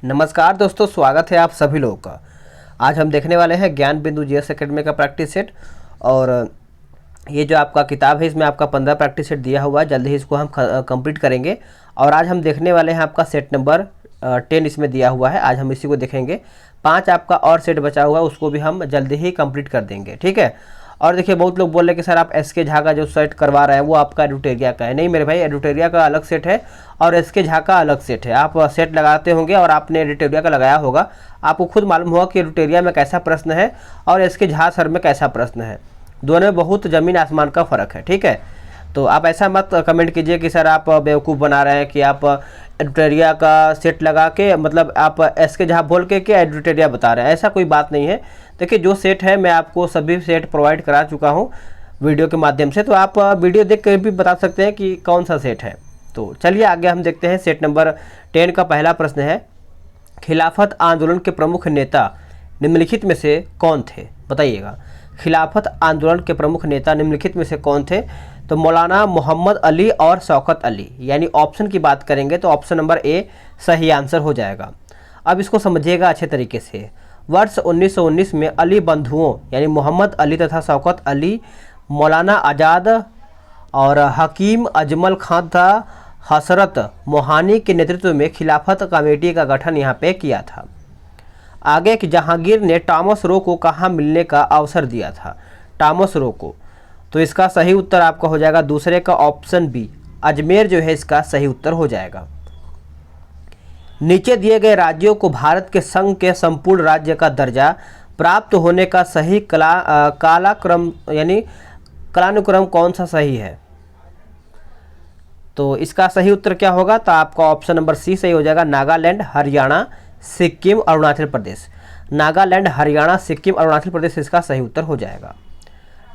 नमस्कार दोस्तों, स्वागत है आप सभी लोगों का। आज हम देखने वाले हैं ज्ञान बिंदु जीएस एकेडमी का प्रैक्टिस सेट। और ये जो आपका किताब है इसमें आपका 15 प्रैक्टिस सेट दिया हुआ है। जल्दी ही इसको हम कंप्लीट करेंगे। और आज हम देखने वाले हैं आपका सेट नंबर 10 इसमें दिया हुआ है। आज हम इसी को देखेंगे। 5 आपका और सेट बचा हुआ है, उसको भी हम जल्दी ही कंप्लीट कर देंगे, ठीक है। और देखिए, बहुत लोग बोल रहे हैं कि सर आप एस के झा का जो सेट करवा रहे हैं वो आपका एडुटेरिया का है। नहीं मेरे भाई, एडुटेरिया का अलग सेट है और एस के झा का अलग सेट है। आप सेट लगाते होंगे और आपने एडुटेरिया का लगाया होगा, आपको खुद मालूम होगा कि एडुटेरिया में कैसा प्रश्न है और एस के झा सर में कैसा प्रश्न है। दोनों में बहुत ज़मीन आसमान का फ़र्क है, ठीक है। तो आप ऐसा मत कमेंट कीजिए कि सर आप बेवकूफ़ बना रहे हैं कि आप एडुटेरिया का सेट लगा के, मतलब आप एस के झा बोल के एडुटेरिया बता रहे हैं। ऐसा कोई बात नहीं है। देखिए, जो सेट है मैं आपको सभी सेट प्रोवाइड करा चुका हूँ वीडियो के माध्यम से, तो आप वीडियो देख कर भी बता सकते हैं कि कौन सा सेट है। तो चलिए आगे हम देखते हैं। सेट नंबर 10 का पहला प्रश्न है, खिलाफत आंदोलन के प्रमुख नेता निम्नलिखित में से कौन थे? बताइएगा, खिलाफत आंदोलन के प्रमुख नेता निम्नलिखित में से कौन थे? तो मौलाना मोहम्मद अली और शौकत अली, यानी ऑप्शन की बात करेंगे तो ऑप्शन नंबर ए सही आंसर हो जाएगा। अब इसको समझिएगा अच्छे तरीके से। वर्ष 1919 में अली बंधुओं यानी मोहम्मद अली तथा शौकत अली, मौलाना आज़ाद और हकीम अजमल खान तथा हसरत मोहानी के नेतृत्व में खिलाफत कमेटी का गठन यहाँ पे किया था। आगे कि जहांगीर ने टॉमस रो को कहाँ मिलने का अवसर दिया था? टॉमस रो को। तो इसका सही उत्तर आपका हो जाएगा दूसरे का ऑप्शन बी, अजमेर जो है इसका सही उत्तर हो जाएगा। नीचे दिए गए राज्यों को भारत के संघ के संपूर्ण राज्य का दर्जा प्राप्त होने का सही कालाक्रम यानी कालानुक्रम कौन सा सही है? तो इसका सही उत्तर क्या होगा? तो आपका ऑप्शन नंबर सी सही हो जाएगा, नागालैंड, हरियाणा, सिक्किम, अरुणाचल प्रदेश। नागालैंड, हरियाणा, सिक्किम, अरुणाचल प्रदेश इसका सही उत्तर हो जाएगा।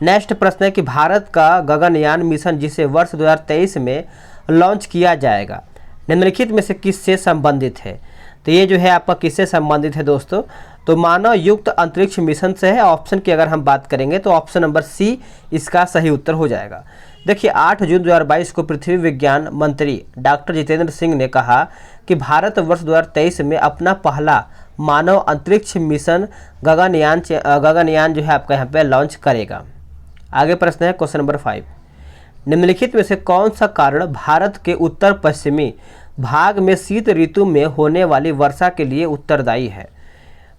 नेक्स्ट प्रश्न है कि भारत का गगनयान मिशन जिसे वर्ष 2023 में लॉन्च किया जाएगा निम्नलिखित में से किससे संबंधित है? तो ये जो है आपका किससे संबंधित है दोस्तों? तो मानव युक्त अंतरिक्ष मिशन से है। ऑप्शन की अगर हम बात करेंगे तो ऑप्शन नंबर सी इसका सही उत्तर हो जाएगा। देखिए, 8 जून 2022 को पृथ्वी विज्ञान मंत्री डॉक्टर जितेंद्र सिंह ने कहा कि भारत वर्ष 2023 में अपना पहला मानव अंतरिक्ष मिशन गगनयान जो है आपका यहाँ पे लॉन्च करेगा। आगे प्रश्न है क्वेश्चन नंबर 5, निम्नलिखित में से कौन सा कारण भारत के उत्तर पश्चिमी भाग में शीत ऋतु में होने वाली वर्षा के लिए उत्तरदायी है?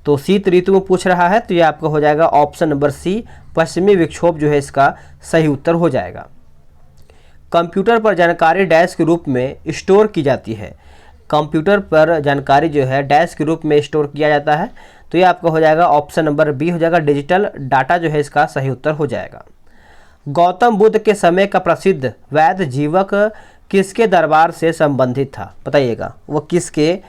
तो शीत ऋतु में पूछ रहा है, तो ये आपका हो जाएगा ऑप्शन नंबर सी, पश्चिमी विक्षोभ जो है इसका सही उत्तर हो जाएगा। कंप्यूटर पर जानकारी डैश के रूप में स्टोर की जाती है। कंप्यूटर पर जानकारी जो है डैश के रूप में स्टोर किया जाता है, तो ये आपका हो जाएगा ऑप्शन नंबर बी हो जाएगा, डिजिटल डाटा जो है इसका सही उत्तर हो जाएगा। गौतम बुद्ध के समय का प्रसिद्ध वैद्य जीवक किसके दरबार से संबंधित था? बताइएगा, वो किसके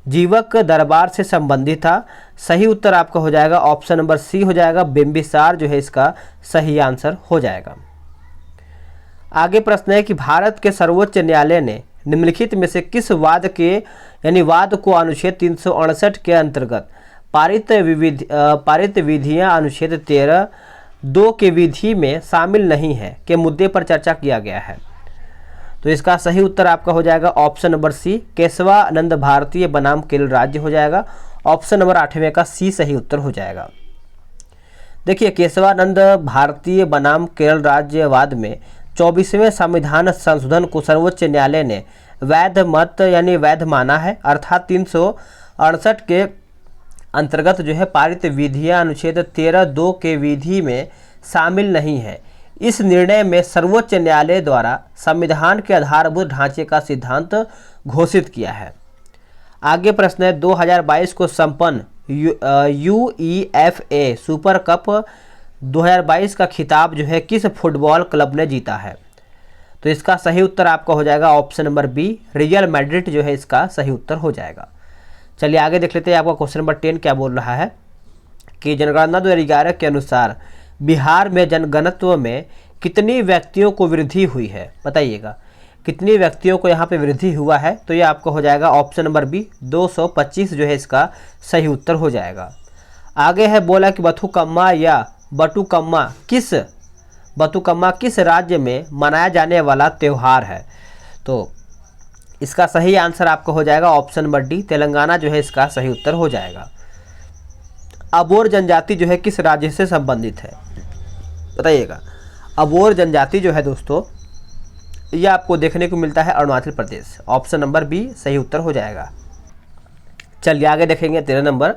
जीवक दरबार से संबंधित था? सही उत्तर आपका हो जाएगा ऑप्शन नंबर सी हो जाएगा, बिंबिसार जो है इसका सही आंसर हो जाएगा। आगे प्रश्न है कि भारत के सर्वोच्च न्यायालय ने निम्नलिखित में से किस वाद वाद को अनुच्छेद 368 के अंतर्गत पारित विधियां अनुच्छेद 13(2) के विधि में शामिल नहीं है के मुद्दे पर चर्चा किया गया है? तो इसका सही उत्तर आपका हो जाएगा ऑप्शन नंबर सी, केशवानंद भारतीय बनाम केरल राज्य हो जाएगा। ऑप्शन नंबर 8वें का सी सही उत्तर हो जाएगा। देखिए, केशवानंद भारतीय बनाम केरल राज्यवाद में 24वें संविधान संशोधन को सर्वोच्च न्यायालय ने वैध मत यानी वैध माना है, अर्थात 368 के अंतर्गत जो है पारित विधियां अनुच्छेद 13(2) के विधि में शामिल नहीं है। इस निर्णय में सर्वोच्च न्यायालय द्वारा संविधान के आधारभूत ढांचे का सिद्धांत घोषित किया है। आगे प्रश्न है, 2022 को संपन्न UEFA सुपर कप 2022 का खिताब जो है किस फुटबॉल क्लब ने जीता है? तो इसका सही उत्तर आपका हो जाएगा option number B, Real Madrid जो है इसका सही उत्तर हो जाएगा। चलिए आगे देख लेते हैं आपका क्वेश्चन नंबर 10 क्या बोल रहा है कि जनगणना 2011 के अनुसार बिहार में जनघनत्व में कितनी व्यक्तियों को वृद्धि हुई है? बताइएगा, कितनी व्यक्तियों को यहाँ पे वृद्धि हुआ है? तो ये आपको हो जाएगा ऑप्शन नंबर बी, 225 जो है इसका सही उत्तर हो जाएगा। आगे है बोला कि बथुकम्मा किस राज्य में मनाया जाने वाला त्यौहार है? तो इसका सही आंसर आपका हो जाएगा ऑप्शन नंबर डी, तेलंगाना जो है इसका सही उत्तर हो जाएगा। अबोर जनजाति जो है किस राज्य से संबंधित है, बताइएगा। अबोर जनजाति जो है दोस्तों ये आपको देखने को मिलता है Arunachal Pradesh, option number B सही उत्तर हो जाएगा। चलिए आगे देखेंगे 13 नंबर,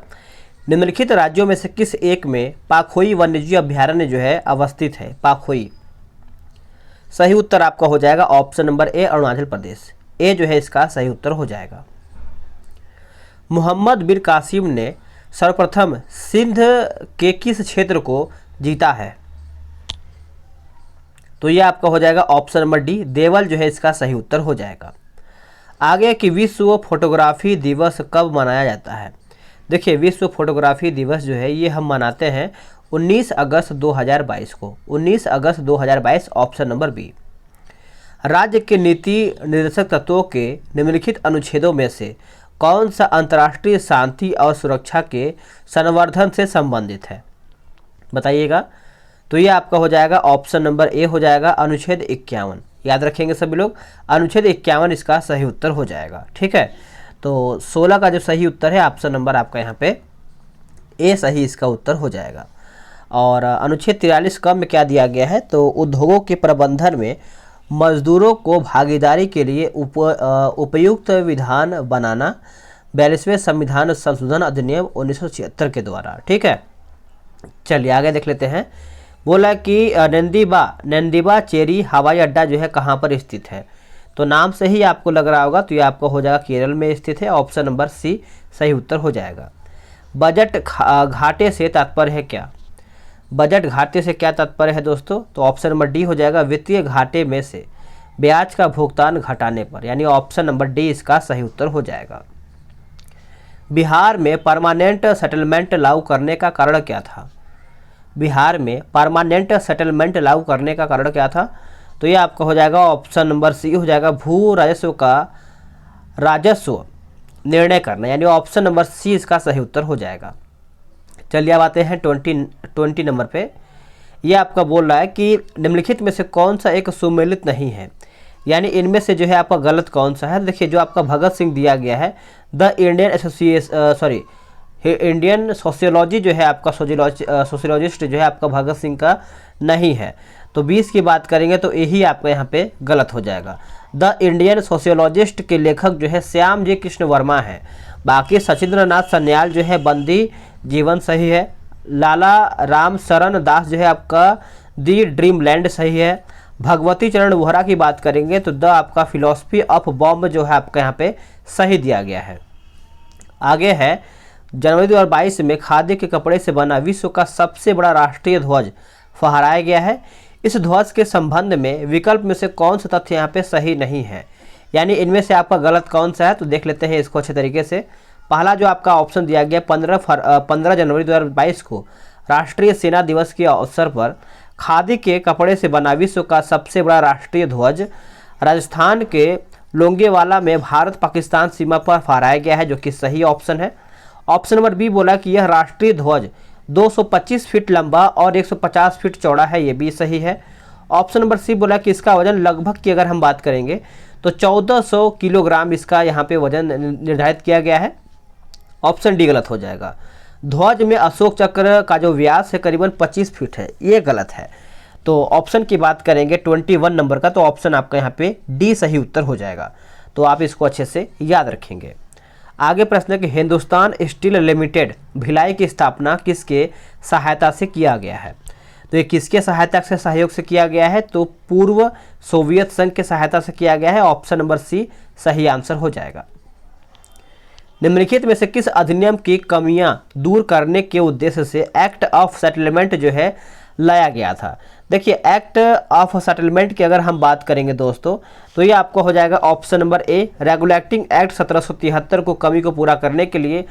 निम्नलिखित राज्यों में से किस एक में पाखोई वन्यजीव अभ्यारण्य जो है अवस्थित है, पाखोई। सही उत्तर आपका हो जाएगा option number A, Arunachal Pradesh, ए जो है इसका सही उत्तर हो जाएगा। मोहम्मद बिन कासिम ने सर्वप्रथम सिंध के किस क्षेत्र को जीता है, तो ये आपका हो जाएगा ऑप्शन नंबर डी, देवल जो है इसका सही उत्तर हो जाएगा। आगे कि विश्व फोटोग्राफी दिवस कब मनाया जाता है। देखिए विश्व फोटोग्राफी दिवस जो है ये हम मनाते हैं 19 अगस्त 2022 को, 19 अगस्त 2022, ऑप्शन नंबर बी। राज्य के नीति निर्देशक तत्वों के निम्नलिखित अनुच्छेदों में से कौन सा अंतर्राष्ट्रीय शांति और सुरक्षा के संवर्धन से संबंधित है, बताइएगा। तो ये आपका हो जाएगा ऑप्शन नंबर ए हो जाएगा, अनुच्छेद 51। याद रखेंगे सभी लोग, अनुच्छेद 51 इसका सही उत्तर हो जाएगा। ठीक है, तो 16 का जो सही उत्तर है ऑप्शन नंबर आपका यहाँ पे ए सही इसका उत्तर हो जाएगा। और अनुच्छेद 43 क में क्या दिया गया है, तो उद्योगों के प्रबंधन में मजदूरों को भागीदारी के लिए उपयुक्त विधान बनाना, 42वें संविधान संशोधन अधिनियम 1976 के द्वारा। ठीक है, चलिए आगे देख लेते हैं। बोला कि नंदीबा चेरी हवाई अड्डा जो है कहाँ पर स्थित है, तो नाम से ही आपको लग रहा होगा, तो ये आपको हो जाएगा केरल में स्थित है, ऑप्शन नंबर सी सही उत्तर हो जाएगा। बजट घाटे से तात्पर्य है क्या, बजट घाटे से क्या तात्पर्य है दोस्तों, तो ऑप्शन नंबर डी हो जाएगा, वित्तीय घाटे में से ब्याज का भुगतान घटाने पर, यानी ऑप्शन नंबर डी इसका सही उत्तर हो जाएगा। बिहार में परमानेंट सेटलमेंट लागू करने का कारण क्या था, बिहार में परमानेंट सेटलमेंट लागू करने का कारण क्या था, तो ये आपका हो जाएगा ऑप्शन नंबर सी हो जाएगा, भू राजस्व का राजस्व निर्णय करना, यानी ऑप्शन नंबर सी इसका सही उत्तर हो जाएगा। चलिए अब आते हैं 20 नंबर पे। ये आपका बोल रहा है कि निम्नलिखित में से कौन सा एक सुमेलित नहीं है, यानी इनमें से जो है आपका गलत कौन सा है। देखिए जो आपका भगत सिंह दिया गया है, द इंडियन सोशियोलॉजी जो है आपका सोशियोलॉजिस्ट जो है आपका भगत सिंह का नहीं है, तो 20 की बात करेंगे तो यही आपका यहाँ पे गलत हो जाएगा। द इंडियन सोशियोलॉजिस्ट के लेखक जो है श्याम जी कृष्ण वर्मा है। बाकी सचिंद्र नाथ सन्याल जो है बंदी जीवन सही है। लाला राम शरण दास जो है आपका दी ड्रीम लैंड सही है। भगवती चरण वोहरा की बात करेंगे तो द आपका फिलॉसफी ऑफ बॉम्ब जो है आपका यहाँ पे सही दिया गया है। आगे है जनवरी 2022 में खादी के कपड़े से बना विश्व का सबसे बड़ा राष्ट्रीय ध्वज फहराया गया है। इस ध्वज के संबंध में विकल्प में से कौन सा तथ्य यहाँ पे सही नहीं है, यानी इनमें से आपका गलत कौन सा है, तो देख लेते हैं इसको अच्छे तरीके से। पहला जो आपका ऑप्शन दिया गया 15 जनवरी 2022 को राष्ट्रीय सेना दिवस के अवसर पर खादी के कपड़े से बना विश्व का सबसे बड़ा राष्ट्रीय ध्वज राजस्थान के लोंगेवाला में भारत पाकिस्तान सीमा पर फहराया गया है, जो कि सही ऑप्शन है। ऑप्शन नंबर बी बोला कि यह राष्ट्रीय ध्वज 225 फीट लंबा और 150 फीट चौड़ा है, ये भी सही है। ऑप्शन नंबर सी बोला कि इसका वजन लगभग की अगर हम बात करेंगे तो 1400 किलोग्राम इसका यहाँ पे वजन निर्धारित किया गया है, ऑप्शन डी गलत हो जाएगा। ध्वज में अशोक चक्र का जो व्यास है करीबन 25 फीट है, ये गलत है। तो ऑप्शन की बात करेंगे 21 नंबर का, तो ऑप्शन आपका यहाँ पे डी सही उत्तर हो जाएगा, तो आप इसको अच्छे से याद रखेंगे। आगे प्रश्न है कि हिंदुस्तान स्टील लिमिटेड भिलाई की स्थापना किसके सहायता से किया गया है, तो ये किसके सहायता से सहयोग से किया गया है, तो पूर्व सोवियत संघ के सहायता से किया गया है, ऑप्शन नंबर सी सही आंसर हो जाएगा। निम्नलिखित में से किस अधिनियम की कमियां दूर करने के उद्देश्य से एक्ट ऑफ सेटलमेंट जो है लाया गया था। देखिए एक्ट ऑफ सेटलमेंट की अगर हम बात करेंगे दोस्तों, तो ये आपको हो जाएगा option number A, regulating act 1773 को कमी को पूरा करने के लिए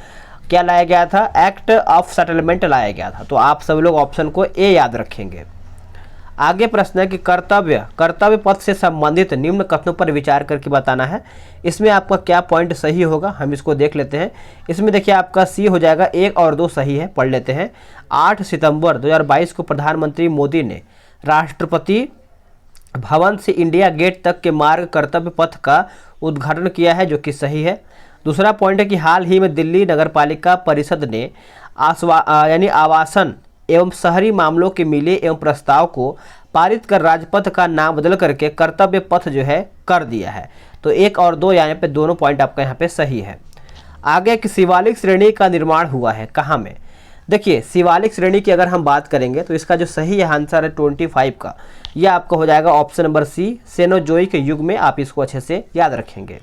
क्या लाया गया था, एक्ट ऑफ सेटलमेंट लाया गया था। तो आप सभी लोग ऑप्शन को ए याद रखेंगे। आगे प्रश्न है कि कर्तव्य पथ से संबंधित निम्न कथनों पर विचार करके बताना है। इसमें आपका क्या पॉइंट सही होगा, हम इसको देख लेते हैं। इसमें देखिए आपका सी हो जाएगा, 1 और 2 सही है, पढ़ लेते हैं। 8 सितंबर 2022 को प्रधानमंत्री मोदी ने भवन से इंडिया गेट तक के मार्ग कर्तव्य पथ का उद्घाटन किया है, जो कि सही है। दूसरा पॉइंट है कि हाल ही में दिल्ली नगरपालिका परिषद ने यानी आवासन एवं शहरी मामलों के मिले एवं प्रस्ताव को पारित कर राजपथ का नाम बदल करके कर्तव्य पथ जो है कर दिया है। तो 1 और 2 यहाँ पे दोनों पॉइंट आपका यहाँ पे सही है। आगे कि शिवालिक श्रेणी का निर्माण हुआ है कहाँ में। देखिए शिवालिक श्रेणी की अगर हम बात करेंगे तो इसका जो सही आंसर है 25 का, यह आपका हो जाएगा ऑप्शन नंबर सी, सेनोजोइक युग में। आप इसको अच्छे से याद रखेंगे।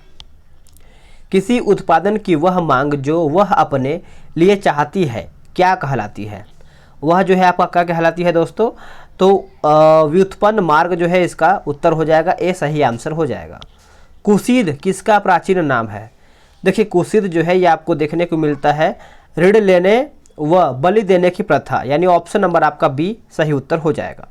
किसी उत्पादन की वह मांग जो वह अपने लिए चाहती है क्या कहलाती है। वह जो है आपका क्या कहलाती है दोस्तों, तो व्युत्पन्न मार्ग जो है इसका उत्तर हो जाएगा ए, सही आंसर हो जाएगा। कुसीद किसका प्राचीन नाम है। देखिए कुसीद जो है ये आपको देखने को मिलता है ऋण लेने व बलि देने की प्रथा, यानी ऑप्शन नंबर आपका बी सही उत्तर हो जाएगा।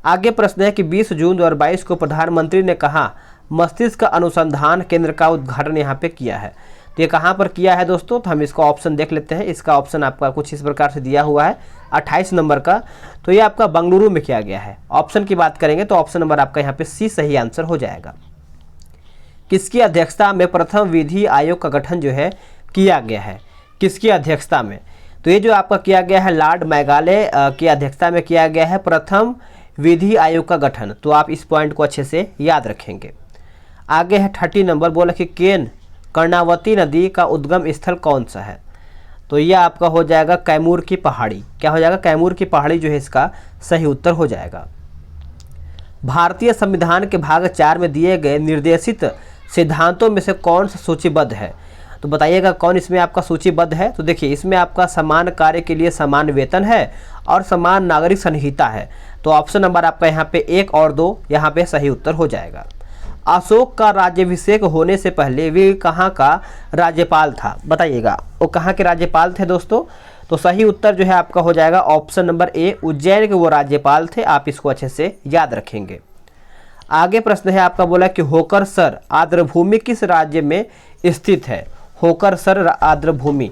आगे प्रश्न है कि 20 जून 2022 को प्रधानमंत्री ने कहा मस्तिष्क अनुसंधान केंद्र का उद्घाटन यहाँ पे किया है। तो ये कहाँ पर किया है दोस्तों, तो हम इसका ऑप्शन देख लेते हैं। इसका ऑप्शन आपका कुछ इस प्रकार से दिया हुआ है 28 नंबर का, तो ये आपका बंगलुरु में किया गया है। ऑप्शन की बात करेंगे तो ऑप्शन नंबर आपका यहाँ पे सी सही आंसर हो जाएगा। किसकी अध्यक्षता में प्रथम विधि आयोग का गठन जो है किया गया है, किसकी अध्यक्षता में, तो ये जो आपका किया गया है लॉर्ड मेघालय की अध्यक्षता में किया गया है प्रथम विधि आयोग का गठन। तो आप इस पॉइंट को अच्छे से याद रखेंगे। आगे है 30 नंबर, बोला कि केन कर्णावती नदी का उद्गम स्थल कौन सा है। तो यह आपका हो जाएगा कैमूर की पहाड़ी। क्या हो जाएगा, कैमूर की पहाड़ी जो है इसका सही उत्तर हो जाएगा। भारतीय संविधान के भाग 4 में दिए गए निर्देशित सिद्धांतों में से कौन सा सूचीबद्ध है। तो बताइएगा कौन इसमें आपका सूचीबद्ध है। तो देखिए इसमें आपका समान कार्य के लिए समान वेतन है और समान नागरिक संहिता है। तो ऑप्शन नंबर आपका यहाँ पे 1 और 2 यहाँ पे सही उत्तर हो जाएगा। अशोक का राज्याभिषेक होने से पहले वे कहाँ का राज्यपाल था, बताइएगा वो कहाँ के राज्यपाल थे दोस्तों। तो सही उत्तर जो है आपका हो जाएगा ऑप्शन नंबर ए, उज्जैन के वो राज्यपाल थे। आप इसको अच्छे से याद रखेंगे। आगे प्रश्न है आपका, बोला कि होकरसर आर्द्रभूमि किस राज्य में स्थित है। होकरसर आर्द्रभूमि,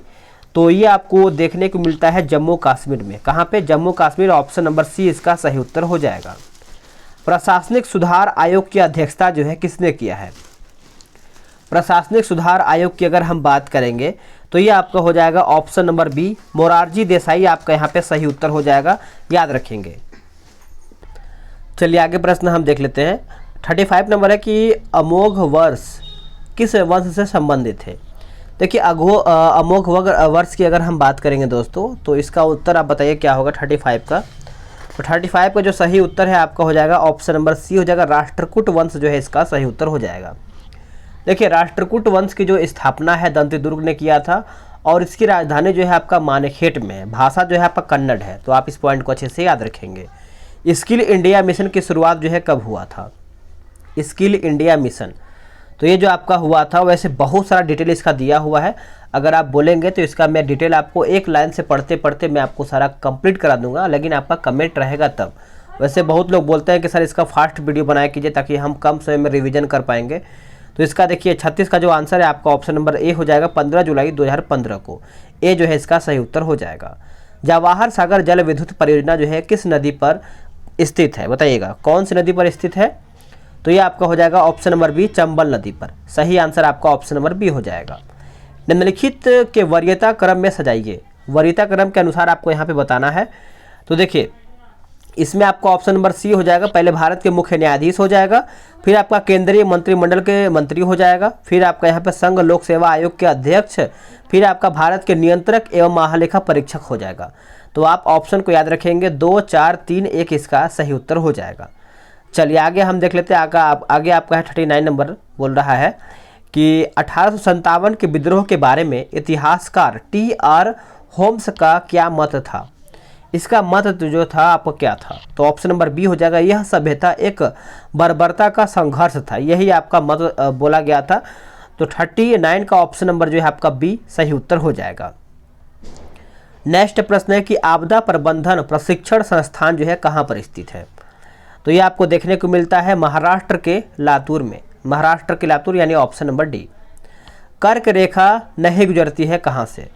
तो ये आपको देखने को मिलता है जम्मू कश्मीर में। कहाँ पे, Jammu Kashmir. Option number C इसका सही उत्तर हो जाएगा। प्रशासनिक सुधार आयोग की अध्यक्षता जो है किसने किया है। प्रशासनिक सुधार आयोग की अगर हम बात करेंगे तो ये आपका हो जाएगा option number B, Morarji Desai. आपका यहाँ पे सही उत्तर हो जाएगा, याद रखेंगे। चलिए आगे प्रश्न हम देख लेते हैं। 35 नंबर है कि अमोघ वर्ष किस वंश से संबंधित है। देखिए अमोघ वर्ष की अगर हम बात करेंगे दोस्तों तो इसका उत्तर आप बताइए क्या होगा 35 का। तो 35 का जो सही उत्तर है आपका हो जाएगा ऑप्शन नंबर सी हो जाएगा, राष्ट्रकूट वंश जो है इसका सही उत्तर हो जाएगा। देखिए राष्ट्रकूट वंश की जो स्थापना है दंतीदुर्ग ने किया था और इसकी राजधानी जो है आपका मानेखेट में है। भाषा जो है आपका कन्नड़ है। तो आप इस पॉइंट को अच्छे से याद रखेंगे। स्किल इंडिया मिशन की शुरुआत जो है कब हुआ था। स्किल इंडिया मिशन, तो ये जो आपका हुआ था, वैसे बहुत सारा डिटेल इसका दिया हुआ है। अगर आप बोलेंगे तो इसका मैं डिटेल आपको एक लाइन से पढ़ते पढ़ते मैं आपको सारा कंप्लीट करा दूंगा, लेकिन आपका कमेंट रहेगा तब। वैसे बहुत लोग बोलते हैं कि सर इसका फास्ट वीडियो बनाया कीजिए ताकि हम कम समय में रिवीजन कर पाएंगे। तो इसका देखिए 36 का जो आंसर है आपका ऑप्शन नंबर ए हो जाएगा, 15 जुलाई 2015 को। ए जो है इसका सही उत्तर हो जाएगा। जवाहर सागर जल विद्युत परियोजना जो है किस नदी पर स्थित है, बताइएगा कौन सी नदी पर स्थित है। तो ये आपका हो जाएगा ऑप्शन नंबर बी, चंबल नदी पर। सही आंसर आपका ऑप्शन नंबर बी हो जाएगा। निम्नलिखित के वरीयता क्रम में सजाइए। वरीयता क्रम के अनुसार आपको यहाँ पे बताना है। तो देखिए इसमें आपका ऑप्शन नंबर सी हो जाएगा, पहले भारत के मुख्य न्यायाधीश हो जाएगा, फिर आपका केंद्रीय मंत्रिमंडल के मंत्री हो जाएगा, फिर आपका यहाँ पे संघ लोक सेवा आयोग के अध्यक्ष, फिर आपका भारत के नियंत्रक एवं महालेखा परीक्षक हो जाएगा। तो आप ऑप्शन को याद रखेंगे 2, 4, 3, 1 इसका सही उत्तर हो जाएगा। चलिए आगे हम देख लेते हैं। आगे आपका है 39 नंबर, बोल रहा है कि 1857 के विद्रोह के बारे में इतिहासकार टी.आर. होम्स का क्या मत था। इसका मत जो था आपका क्या था। तो ऑप्शन नंबर बी हो जाएगा, यह सभ्यता एक बर्बरता का संघर्ष था। यही आपका मत बोला गया था। तो 39 का ऑप्शन नंबर जो है आपका बी सही उत्तर हो जाएगा। नेक्स्ट प्रश्न है कि आपदा प्रबंधन प्रशिक्षण संस्थान जो है कहाँ पर स्थित है। तो ये आपको देखने को मिलता है महाराष्ट्र के लातूर में। महाराष्ट्र के लातूर यानी ऑप्शन नंबर डी। कर्क रेखा नहीं गुजरती है कहाँ से।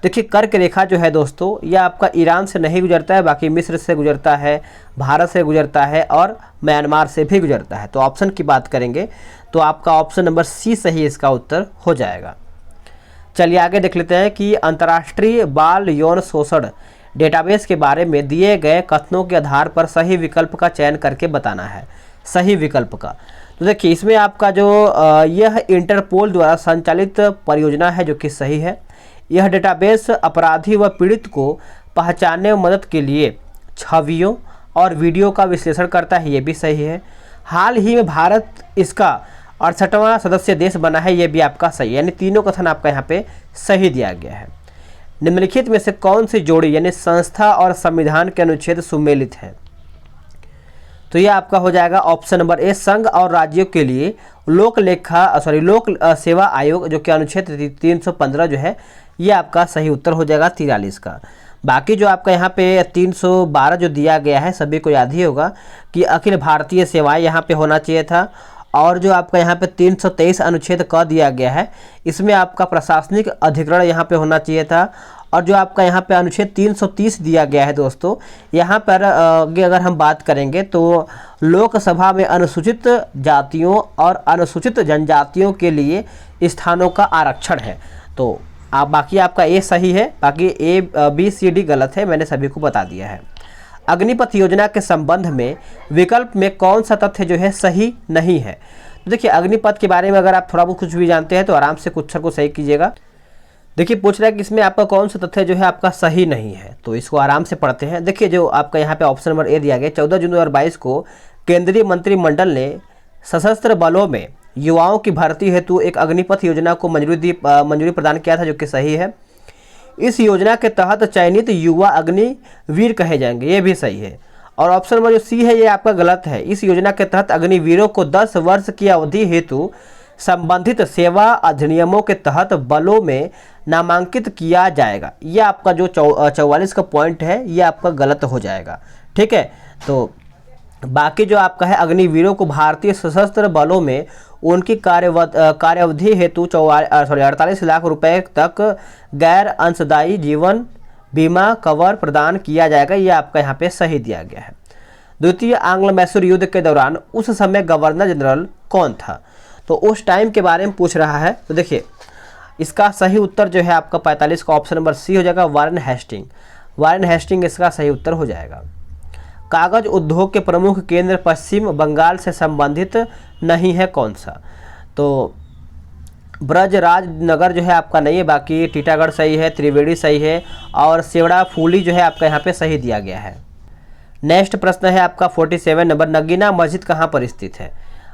देखिए कर्क रेखा जो है दोस्तों, यह आपका ईरान से नहीं गुजरता है, बाकी मिस्र से गुजरता है, भारत से गुजरता है और म्यांमार से भी गुजरता है। तो ऑप्शन की बात करेंगे तो आपका ऑप्शन नंबर सी सही इसका उत्तर हो जाएगा। चलिए आगे देख लेते हैं कि अंतर्राष्ट्रीय बाल यौन शोषण डेटाबेस के बारे में दिए गए कथनों के आधार पर सही विकल्प का चयन करके बताना है। सही विकल्प का, तो देखिए इसमें आपका जो यह इंटरपोल द्वारा संचालित परियोजना है जो कि सही है। यह डेटाबेस अपराधी व पीड़ित को पहचानने में मदद के लिए छवियों और वीडियो का विश्लेषण करता है, ये भी सही है। हाल ही में भारत इसका 68वां सदस्य देश बना है, ये भी आपका सही है। यानी तीनों कथन आपका यहाँ पे सही दिया गया है। निम्नलिखित में से कौन सी जोड़ी यानी संस्था और संविधान के अनुच्छेद सुमेलित है? तो यह आपका हो जाएगा ऑप्शन नंबर ए, संघ और राज्यों के लिए लोक सेवा आयोग जो कि अनुच्छेद 315 जो है, ये आपका सही उत्तर हो जाएगा 43 का। बाकी जो आपका यहाँ पे 312 जो दिया गया है सभी को याद ही होगा कि अखिल भारतीय सेवाएं यहाँ पे होना चाहिए था। और जो आपका यहाँ पे 323 अनुच्छेद क दिया गया है, इसमें आपका प्रशासनिक अधिकरण यहाँ पे होना चाहिए था। और जो आपका यहाँ पे अनुच्छेद 330 दिया गया है दोस्तों, यहाँ पर अगर हम बात करेंगे तो लोकसभा में अनुसूचित जातियों और अनुसूचित जनजातियों के लिए स्थानों का आरक्षण है। तो बाकी आपका ए सही है, बाकी ए बी सी डी गलत है, मैंने सभी को बता दिया है। अग्निपथ योजना के संबंध में विकल्प में कौन सा तथ्य जो है सही नहीं है? तो देखिए अग्निपथ के बारे में अगर आप थोड़ा बहुत कुछ भी जानते हैं तो आराम से क्वेश्चन को सही कीजिएगा। देखिए पूछ रहा है कि इसमें आपका कौन सा तथ्य जो है आपका सही नहीं है, तो इसको आराम से पढ़ते हैं। देखिए जो आपका यहाँ पे ऑप्शन नंबर ए दिया गया, 14 जून 2022 को केंद्रीय मंत्रिमंडल ने सशस्त्र बलों में युवाओं की भर्ती हेतु एक अग्निपथ योजना को मंजूरी प्रदान किया था, जो कि सही है। इस योजना के तहत चयनित युवा अग्निवीर कहे जाएंगे, ये भी सही है। और ऑप्शन नंबर जो सी है ये आपका गलत है। इस योजना के तहत अग्निवीरों को 10 वर्ष की अवधि हेतु संबंधित सेवा अधिनियमों के तहत बलों में नामांकित किया जाएगा। यह आपका जो 44 का पॉइंट है ये आपका गलत हो जाएगा, ठीक है। तो बाकी जो आपका है अग्निवीरों को भारतीय सशस्त्र बलों में उनकी कार्यावधि हेतु 48 लाख रुपए तक गैर अंशदायी जीवन बीमा कवर प्रदान किया जाएगा, यह आपका यहाँ पे सही दिया गया है। द्वितीय आंग्ल मैसूर युद्ध के दौरान उस समय गवर्नर जनरल कौन था? तो उस टाइम के बारे में पूछ रहा है। तो देखिए इसका सही उत्तर जो है आपका 45 का ऑप्शन नंबर सी हो जाएगा, वारेन हेस्टिंग। वारेन हेस्टिंग इसका सही उत्तर हो जाएगा। कागज उद्योग के प्रमुख केंद्र पश्चिम बंगाल से संबंधित नहीं है कौन सा? तो ब्रजराज नगर जो है आपका नहीं है, बाकी टीटागढ़ सही है, त्रिवेणी सही है और सेवड़ा फूली जो है आपका यहाँ पे सही दिया गया है। नेक्स्ट प्रश्न है आपका 47 नंबर, नगीना मस्जिद कहाँ पर स्थित है?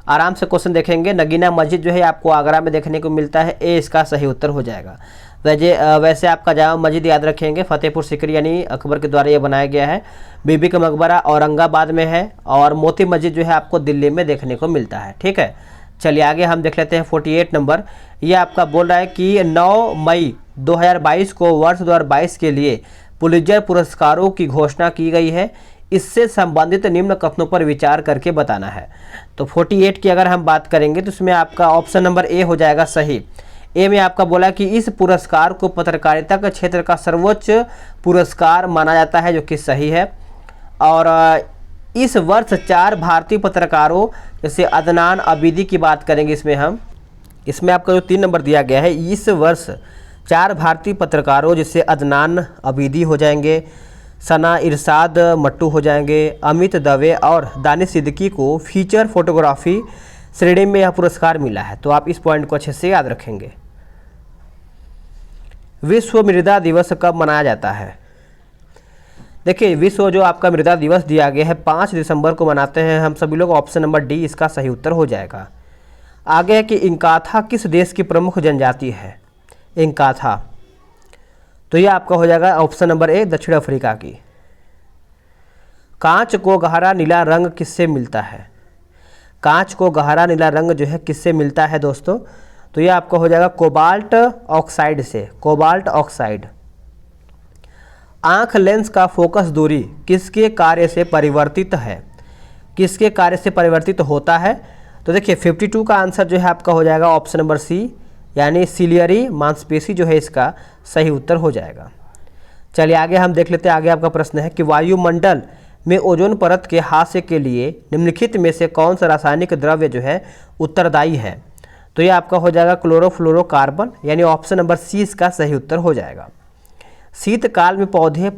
आराम से क्वेश्चन देखेंगे। नगीना मस्जिद जो है आपको आगरा में देखने को मिलता है, ए इसका सही उत्तर हो जाएगा। वैसे आपका जामा मस्जिद याद रखेंगे फतेहपुर सिकरी यानी अकबर के द्वारा ये बनाया गया है। बीबी का मकबरा औरंगाबाद में है और मोती मस्जिद जो है आपको दिल्ली में देखने को मिलता है, ठीक है। चलिए आगे हम देख लेते हैं 48 नंबर। ये आपका बोल रहा है कि 9 मई 2022 को वर्ष 2022 के लिए पुलित्जर पुरस्कारों की घोषणा की गई है। इससे संबंधित निम्न कथनों पर विचार करके बताना है। तो 48 की अगर हम बात करेंगे तो इसमें आपका ऑप्शन नंबर ए हो जाएगा सही। ए में आपका बोला कि इस पुरस्कार को पत्रकारिता के क्षेत्र का सर्वोच्च पुरस्कार माना जाता है, जो कि सही है। और इस वर्ष 4 भारतीय पत्रकारों जैसे अदनान अबीदी की बात करेंगे इसमें आपका जो 3 नंबर दिया गया है, इस वर्ष 4 भारतीय पत्रकारों जैसे अदनान अबीदी हो जाएंगे, सना इरशाद मट्टू हो जाएंगे, अमित दवे और दानिश सिद्दीकी को फीचर फोटोग्राफी श्रेणी में यह पुरस्कार मिला है। तो आप इस पॉइंट को अच्छे से याद रखेंगे। विश्व मृदा दिवस कब मनाया जाता है? देखिए विश्व जो आपका मृदा दिवस दिया गया है 5 दिसंबर को मनाते हैं हम सभी लोग। ऑप्शन नंबर डी इसका सही उत्तर हो जाएगा। आगे है कि इंकाथा किस देश की प्रमुख जनजाति है? इंकाथा, तो यह आपका हो जाएगा ऑप्शन नंबर ए, दक्षिण अफ्रीका की। कांच को गहरा नीला रंग किससे मिलता है? कांच को गहरा नीला रंग जो है किससे मिलता है दोस्तों? तो यह आपका हो जाएगा कोबाल्ट ऑक्साइड से, कोबाल्ट ऑक्साइड। आंख लेंस का फोकस दूरी किसके कार्य से परिवर्तित है? किसके कार्य से परिवर्तित होता है? तो देखिए 52 का आंसर जो है आपका हो जाएगा ऑप्शन नंबर सी, यानी सिलियरी मांसपेशी जो है इसका सही उत्तर हो जाएगा। चलिए आगे हम देख लेते हैं। आगे आपका प्रश्न है कि वायुमंडल में ओजोन परत के हास्य के लिए निम्नलिखित में से कौन सा रासायनिक द्रव्य जो है उत्तरदायी है। तो ये आपका हो जाएगा क्लोरोफ्लोरोकार्बन, यानी ऑप्शन नंबर सी इसका सही उत्तर हो जाएगा। शीतकाल में पौधे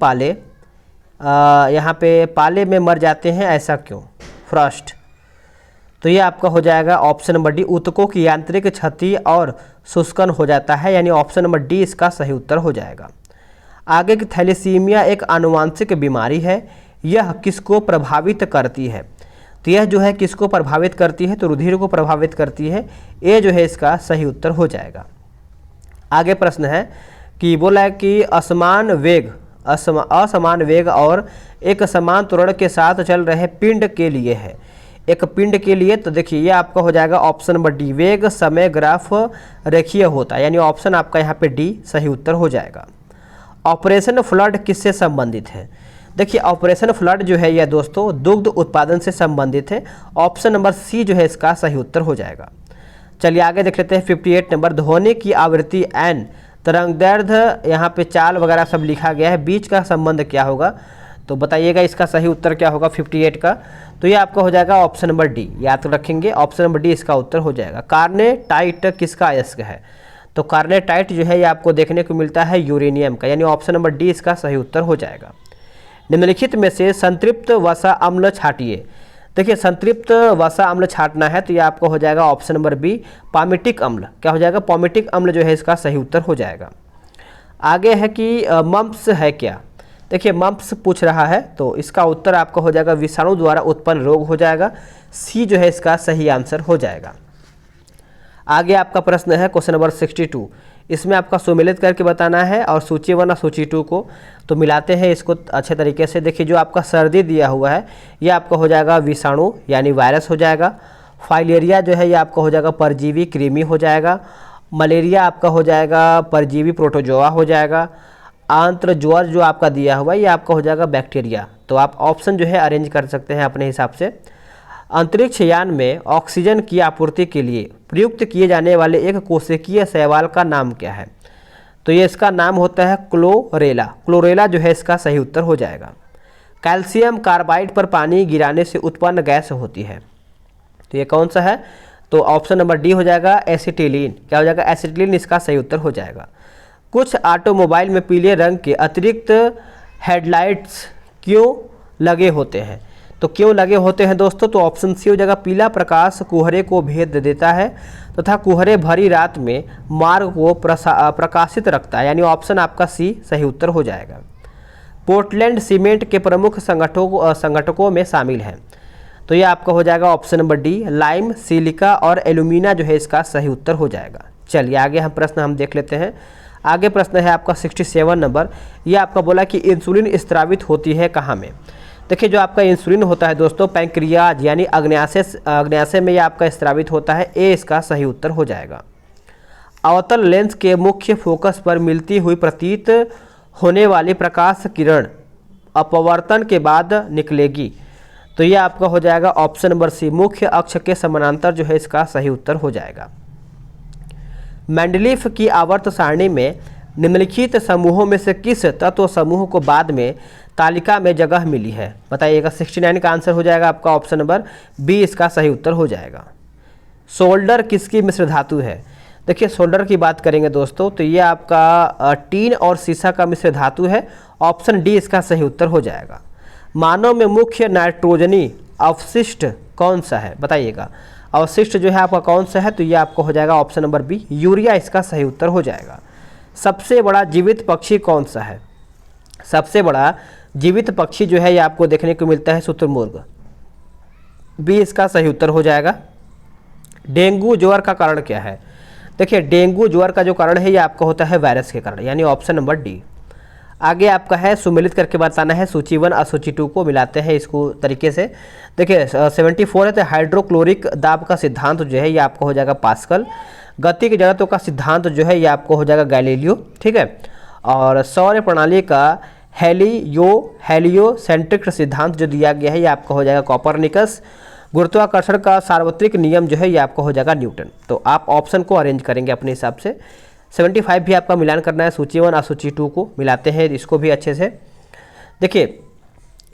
यहाँ पे पाले में मर जाते हैं, ऐसा क्यों? फ्रॉस्ट। तो ये आपका हो जाएगा ऑप्शन नंबर डी, ऊतकों की यांत्रिक क्षति और शुष्कन हो जाता है, यानी ऑप्शन नंबर डी इसका सही उत्तर हो जाएगा। आगे की थैलेसीमिया एक आनुवांशिक बीमारी है, यह किसको प्रभावित करती है? तो यह जो है किसको प्रभावित करती है? तो रुधिर को प्रभावित करती है। ये जो है इसका सही उत्तर हो जाएगा। आगे प्रश्न है कि बोला है कि असमान वेग और एक समान त्वरण के साथ चल रहे पिंड के लिए है। एक पिंड के लिए तो देखिए ये आपका हो जाएगा ऑप्शन नंबर डी, वेग समय ग्राफ रेखीय होता है, यानी ऑप्शन आपका यहाँ पे डी सही उत्तर हो जाएगा। ऑपरेशन फ्लड किससे संबंधित है? देखिए ऑपरेशन फ्लड जो है यह दोस्तों दुग्ध उत्पादन से संबंधित है। ऑप्शन नंबर सी जो है इसका सही उत्तर हो जाएगा। चलिए आगे देख लेते हैं 58 नंबर, ध्वनि की आवृत्ति एन, तरंगदैर्घ्य यहाँ पे चाल वगैरह सब लिखा गया है, बीच का संबंध क्या होगा? तो बताइएगा इसका सही उत्तर क्या होगा 58 का। तो ये आपका हो जाएगा ऑप्शन नंबर डी, याद रखेंगे ऑप्शन नंबर डी इसका उत्तर हो जाएगा। कार्नेटाइट किसका अयस्क है? तो कार्नेटाइट जो है ये आपको देखने को मिलता है यूरेनियम का, यानी ऑप्शन नंबर डी इसका सही उत्तर हो जाएगा। निम्नलिखित में से संतृप्त वसा अम्ल छाटिए। देखिए संतृप्त वसा अम्ल छाटना है तो ये आपको हो जाएगा ऑप्शन नंबर बी, पामिटिक अम्ल। क्या हो जाएगा? पामिटिक अम्ल जो है इसका सही उत्तर हो जाएगा। आगे है कि मम्प्स है क्या? देखिए मम्प्स पूछ रहा है तो इसका उत्तर आपका हो जाएगा विषाणु द्वारा उत्पन्न रोग हो जाएगा। सी जो है इसका सही आंसर हो जाएगा। आगे आपका प्रश्न है क्वेश्चन नंबर 62, इसमें आपका सुमेलित करके बताना है और सूची 1 और सूची 2 को तो मिलाते हैं इसको अच्छे तरीके से। देखिए जो आपका सर्दी दिया हुआ है ये आपका हो जाएगा विषाणु यानी वायरस हो जाएगा। फाइलेरिया जो है ये आपका हो जाएगा परजीवी कृमि हो जाएगा। मलेरिया आपका हो जाएगा परजीवी प्रोटोजोआ हो जाएगा। आंत्र ज्वर जो आपका दिया हुआ है ये आपका हो जाएगा बैक्टीरिया। तो आप ऑप्शन जो है अरेंज कर सकते हैं अपने हिसाब से। अंतरिक्ष यान में ऑक्सीजन की आपूर्ति के लिए प्रयुक्त किए जाने वाले एक कोशिकीय शैवाल का नाम क्या है? तो ये इसका नाम होता है क्लोरेला। क्लोरेला जो है इसका सही उत्तर हो जाएगा। कैल्शियम कार्बाइड पर पानी गिराने से उत्पन्न गैस होती है तो ये कौन सा है? तो ऑप्शन नंबर डी हो जाएगा एसिटिलीन। क्या हो जाएगा? एसिटिलीन इसका सही उत्तर हो जाएगा। कुछ ऑटोमोबाइल में पीले रंग के अतिरिक्त हेडलाइट्स क्यों लगे होते हैं? तो क्यों लगे होते हैं दोस्तों? तो ऑप्शन सी हो जाएगा, पीला प्रकाश कुहरे को भेद देता है तथा कुहरे भरी रात में मार्ग को प्रकाशित रखता है, यानी ऑप्शन आपका सी सही उत्तर हो जाएगा। पोर्टलैंड सीमेंट के प्रमुख संगठकों में शामिल हैं तो ये आपका हो जाएगा option number D, lime, silica और एल्यूमिना जो है इसका सही उत्तर हो जाएगा। चलिए आगे हम प्रश्न देख लेते हैं। आगे प्रश्न है आपका 67 नंबर, ये आपका बोला कि इंसुलिन स्त्रावित होती है कहाँ में? देखिए जो आपका इंसुलिन होता है दोस्तों पैंक्रियाज यानी अग्न्याशय में ये आपका स्त्रावित होता है। ए इसका सही उत्तर हो जाएगा। अवतल लेंस के मुख्य फोकस पर मिलती हुई प्रतीत होने वाली प्रकाश किरण अपवर्तन के बाद निकलेगी तो ये आपका हो जाएगा ऑप्शन नंबर सी, मुख्य अक्ष के समानांतर जो है इसका सही उत्तर हो जाएगा। मेंडलीफ की आवर्त सारणी में निम्नलिखित समूहों में से किस तत्व समूह को बाद में तालिका में जगह मिली है? बताइएगा। 69 का आंसर हो जाएगा आपका ऑप्शन नंबर बी इसका सही उत्तर हो जाएगा। सोल्डर किसकी मिश्र धातु है? देखिए सोल्डर की बात करेंगे दोस्तों तो ये आपका टीन और सीसा का मिश्र धातु है। ऑप्शन डी इसका सही उत्तर हो जाएगा। मानव में मुख्य नाइट्रोजनी अवशिष्ट कौन सा है? बताइएगा। अवशिष्ट जो है आपका कौन सा है? तो ये आपको हो जाएगा ऑप्शन नंबर बी, यूरिया इसका सही उत्तर हो जाएगा। सबसे बड़ा जीवित पक्षी कौन सा है? सबसे बड़ा जीवित पक्षी जो है ये आपको देखने को मिलता है शुतुरमुर्ग। बी इसका सही उत्तर हो जाएगा। डेंगू ज्वर का कारण क्या है? देखिए डेंगू ज्वर का जो कारण है ये आपका होता है वायरस के कारण, यानी ऑप्शन नंबर डी। आगे आपका है सुमेलित करके बताना है, सूची 1 और सूची 2 को मिलाते हैं इसको तरीके से। देखिए 74 है तो हाइड्रोक्लोरिक दाब का सिद्धांत जो है ये आपको हो जाएगा पास्कल। गति की जड़त्व का सिद्धांत जो है ये आपको हो जाएगा गैलीलियो, ठीक है। और सौर प्रणाली का हेलियोसेंट्रिक सिद्धांत जो दिया गया है ये आपका हो जाएगा कोपरनिकस। गुरुत्वाकर्षण का सार्वत्रिक नियम जो है ये आपका हो जाएगा न्यूटन। तो आप ऑप्शन को अरेंज करेंगे अपने हिसाब से। 75 भी आपका मिलान करना है, सूची 1 और सूची 2 को मिलाते हैं इसको भी अच्छे से। देखिए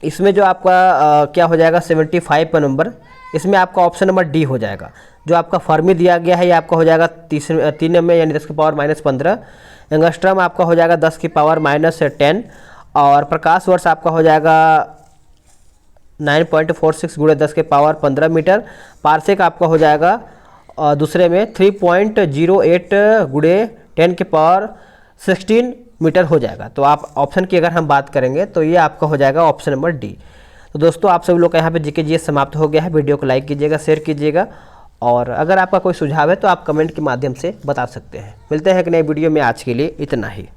इसमें जो आपका क्या हो जाएगा 75 का नंबर, इसमें आपका ऑप्शन नंबर डी हो जाएगा। जो आपका फर्मी दिया गया है ये आपका हो जाएगा 3 में यानी 10 की पावर -15। एंगस्ट्रम आपका हो जाएगा 10 की पावर -10 और प्रकाश वर्ष आपका हो जाएगा 9.46 × 10 के पावर 15 मीटर। पारसेक आपका हो जाएगा दूसरे में 3.08 × 10 के पावर 16 मीटर हो जाएगा। तो आप ऑप्शन की अगर हम बात करेंगे तो ये आपका हो जाएगा ऑप्शन नंबर डी। तो दोस्तों आप सभी लोग का यहाँ पे जीके जीएस समाप्त हो गया है। वीडियो को लाइक कीजिएगा, शेयर कीजिएगा और अगर आपका कोई सुझाव है तो आप कमेंट के माध्यम से बता सकते हैं। मिलते हैं एक नए वीडियो में, आज के लिए इतना ही।